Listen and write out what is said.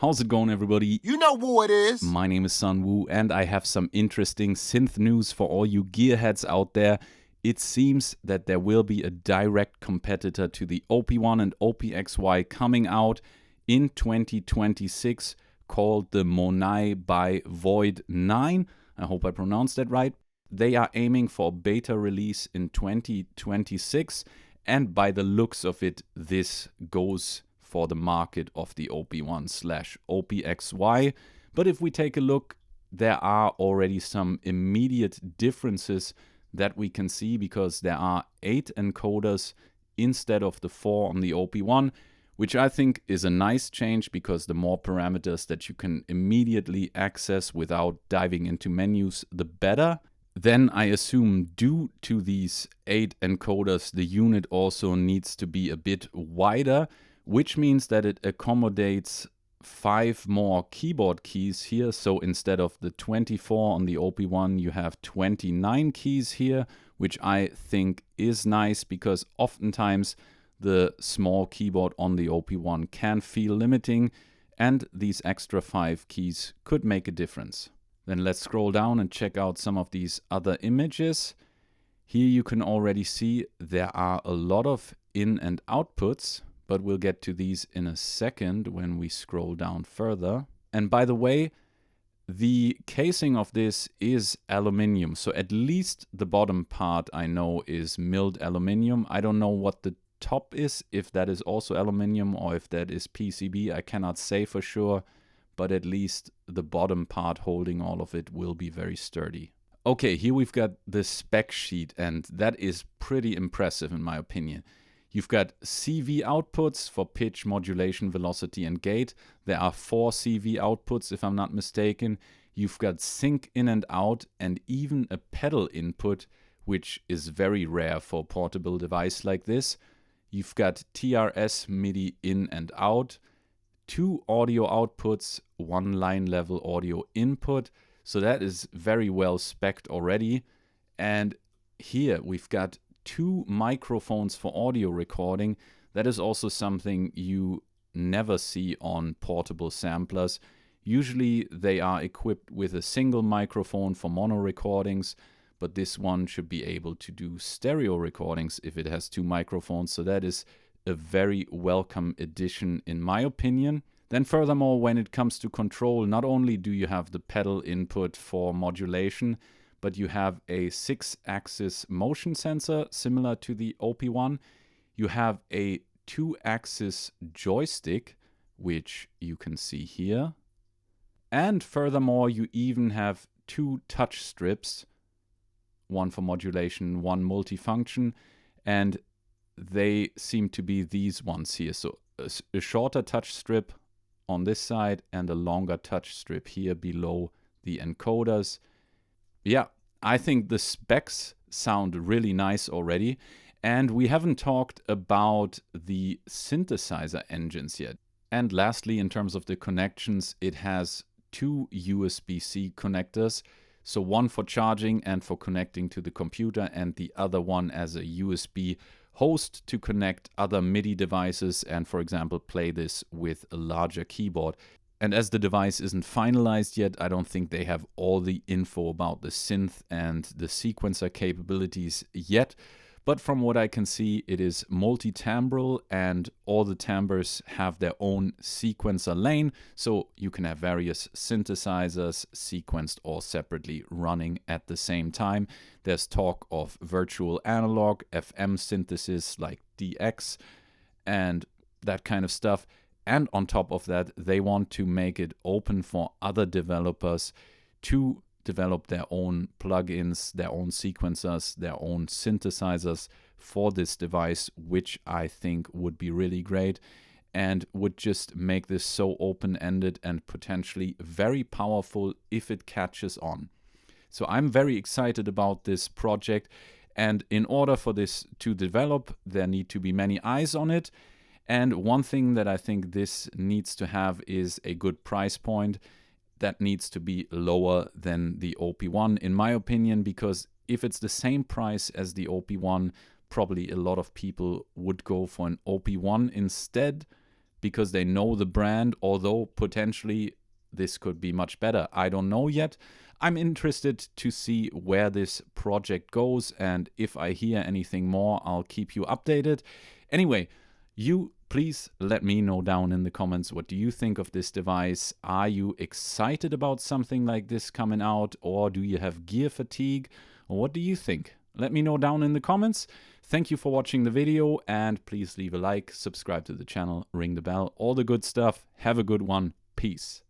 How's it going, everybody? You know who it is. My name is Sun Woo, and I have some interesting synth news for all you gearheads out there. It seems that there will be a direct competitor to the OP-1 and OP-XY coming out in 2026 called the MONAI by Void 9. I hope I pronounced that right. They are aiming for beta release in 2026, and by the looks of it, this goes for the market of the OP-1/OP-XY. But if we take a look, there are already some immediate differences that we can see because there are 8 encoders instead of the 4 on the OP-1, which I think is a nice change because the more parameters that you can immediately access without diving into menus, the better. Then I assume due to these 8 encoders, the unit also needs to be a bit wider, which means that it accommodates 5 more keyboard keys here. So instead of the 24 on the OP-1, you have 29 keys here, which I think is nice because oftentimes the small keyboard on the OP-1 can feel limiting, and these extra 5 keys could make a difference. Then let's scroll down and check out some of these other images. Here you can already see there are a lot of in and outputs, but we'll get to these in a second when we scroll down further. And by the way, the casing of this is aluminium. So at least the bottom part I know is milled aluminium. I don't know what the top is, if that is also aluminium or if that is PCB. I cannot say for sure, but at least the bottom part holding all of it will be very sturdy. Okay, here we've got the spec sheet, and that is pretty impressive in my opinion. You've got CV outputs for pitch, modulation, velocity, and gate. There are 4 CV outputs, if I'm not mistaken. You've got sync in and out, and even a pedal input, which is very rare for a portable device like this. You've got TRS MIDI in and out, 2 audio outputs, 1 line level audio input. So that is very well spec'd already. And here we've got 2 microphones for audio recording. That is also something you never see on portable samplers. Usually they are equipped with a single microphone for mono recordings, but this one should be able to do stereo recordings if it has 2 microphones. So that is a very welcome addition in my opinion. Then furthermore, when it comes to control, not only do you have the pedal input for modulation, but you have a 6-axis motion sensor similar to the OP-1. You have a 2-axis joystick, which you can see here. And furthermore, you even have 2 touch strips, one for modulation, one multifunction, and they seem to be these ones here. So a shorter touch strip on this side and a longer touch strip here below the encoders. Yeah, I think the specs sound really nice already. And we haven't talked about the synthesizer engines yet. And lastly, in terms of the connections, it has 2 USB-C connectors. So one for charging and for connecting to the computer, and the other one as a USB host to connect other MIDI devices and, for example, play this with a larger keyboard. And as the device isn't finalized yet, I don't think they have all the info about the synth and the sequencer capabilities yet. But from what I can see, it is multi-timbral, and all the timbres have their own sequencer lane. So you can have various synthesizers sequenced or separately running at the same time. There's talk of virtual analog, FM synthesis like DX, and that kind of stuff. And on top of that, they want to make it open for other developers to develop their own plugins, their own sequencers, their own synthesizers for this device, which I think would be really great and would just make this so open-ended and potentially very powerful if it catches on. So I'm very excited about this project, and in order for this to develop, there need to be many eyes on it. And one thing that I think this needs to have is a good price point. That needs to be lower than the OP-1, in my opinion, because if it's the same price as the OP-1, probably a lot of people would go for an OP-1 instead. because they know the brand, although potentially this could be much better. I don't know yet. I'm interested to see where this project goes, and if I hear anything more, I'll keep you updated. Anyway, you please let me know down in the comments, what do you think of this device? Are you excited about something like this coming out, or do you have gear fatigue? Or what do you think? Let me know down in the comments. Thank you for watching the video, and please leave a like, subscribe to the channel, ring the bell, all the good stuff. Have a good one. Peace.